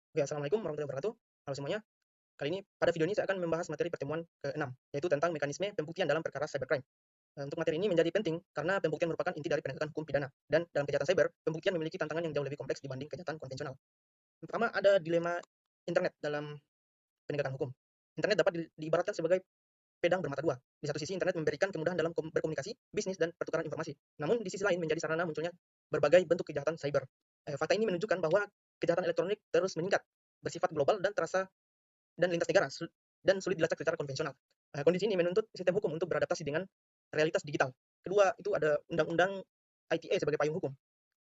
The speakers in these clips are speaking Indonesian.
Oke, assalamualaikum warahmatullahi wabarakatuh. Halo semuanya. Kali ini pada video ini saya akan membahas materi pertemuan ke-6, yaitu tentang mekanisme pembuktian dalam perkara cybercrime. Untuk materi ini menjadi penting karena pembuktian merupakan inti dari penegakan hukum pidana, dan dalam kejahatan cyber, pembuktian memiliki tantangan yang jauh lebih kompleks dibanding kejahatan konvensional. Pertama, ada dilema internet dalam penegakan hukum. Internet dapat diibaratkan sebagai pedang bermata dua. Di satu sisi, internet memberikan kemudahan dalam berkomunikasi, bisnis, dan pertukaran informasi. Namun, di sisi lain menjadi sarana munculnya berbagai bentuk kejahatan cyber. Fakta ini menunjukkan bahwa kejahatan elektronik terus meningkat, bersifat global dan terasa dan lintas negara dan sulit dilacak secara konvensional. Kondisi ini menuntut sistem hukum untuk beradaptasi dengan realitas digital. Kedua, itu ada Undang-Undang ITE sebagai payung hukum.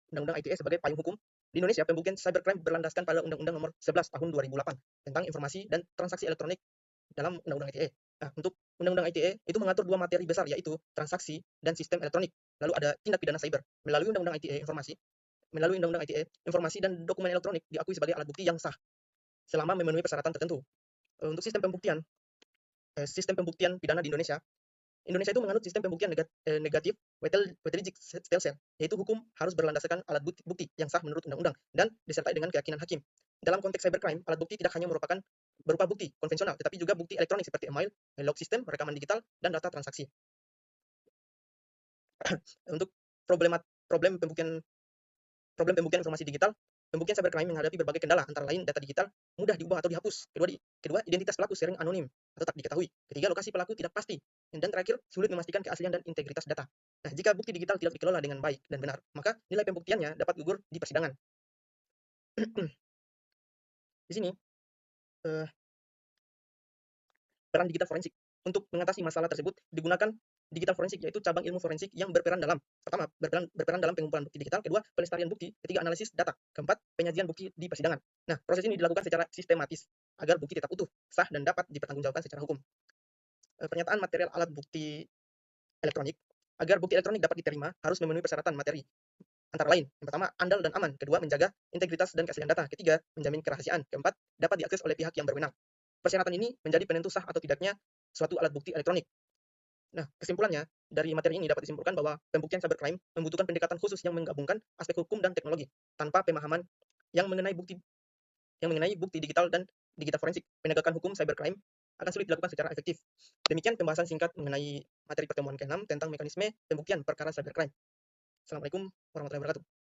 Undang-Undang ITE sebagai payung hukum di Indonesia, pembuktian cybercrime berlandaskan pada Undang-Undang Nomor 11 Tahun 2008 tentang informasi dan transaksi elektronik dalam Undang-Undang ITE. Nah, untuk Undang-Undang ITE itu mengatur dua materi besar, yaitu transaksi dan sistem elektronik. Lalu ada tindak pidana cyber. Melalui Undang-Undang ITE, informasi dan dokumen elektronik diakui sebagai alat bukti yang sah selama memenuhi persyaratan tertentu. Untuk sistem pembuktian pidana di Indonesia, Indonesia itu menganut sistem pembuktian negatif Wetterich Stelsel, yaitu hukum harus berlandaskan alat bukti yang sah menurut undang-undang dan disertai dengan keyakinan hakim. Dalam konteks cybercrime, alat bukti tidak hanya berupa bukti konvensional, tetapi juga bukti elektronik seperti email, log sistem, rekaman digital, dan data transaksi. Untuk problem pembuktian informasi digital, pembuktian cybercrime menghadapi berbagai kendala, antara lain data digital mudah diubah atau dihapus. Kedua, identitas pelaku sering anonim atau tak diketahui. Ketiga, lokasi pelaku tidak pasti. Dan terakhir, sulit memastikan keaslian dan integritas data. Nah, jika bukti digital tidak dikelola dengan baik dan benar, maka nilai pembuktiannya dapat gugur di persidangan. Di sini, eh, peran digital forensik. Untuk mengatasi masalah tersebut, digunakan digital forensik, yaitu cabang ilmu forensik yang berperan dalam dalam pengumpulan bukti digital. Kedua, pelestarian bukti. Ketiga, analisis data. Keempat, penyajian bukti di persidangan. Nah, proses ini dilakukan secara sistematis agar bukti tetap utuh, sah, dan dapat dipertanggungjawabkan secara hukum. Pernyataan material alat bukti elektronik. Agar bukti elektronik dapat diterima, harus memenuhi persyaratan materi. Antara lain, yang pertama, andal dan aman. Kedua, menjaga integritas dan keaslian data. Ketiga, menjamin kerahasiaan. Keempat, dapat diakses oleh pihak yang berwenang. Persyaratan ini menjadi penentu sah atau tidaknya suatu alat bukti elektronik. Nah, kesimpulannya, dari materi ini dapat disimpulkan bahwa pembuktian cybercrime membutuhkan pendekatan khusus yang menggabungkan aspek hukum dan teknologi. Tanpa pemahaman yang mengenai bukti digital dan digital forensik, penegakan hukum cybercrime akan sulit dilakukan secara efektif. Demikian pembahasan singkat mengenai materi pertemuan ke-6 tentang mekanisme pembuktian perkara cybercrime. Assalamualaikum warahmatullahi wabarakatuh.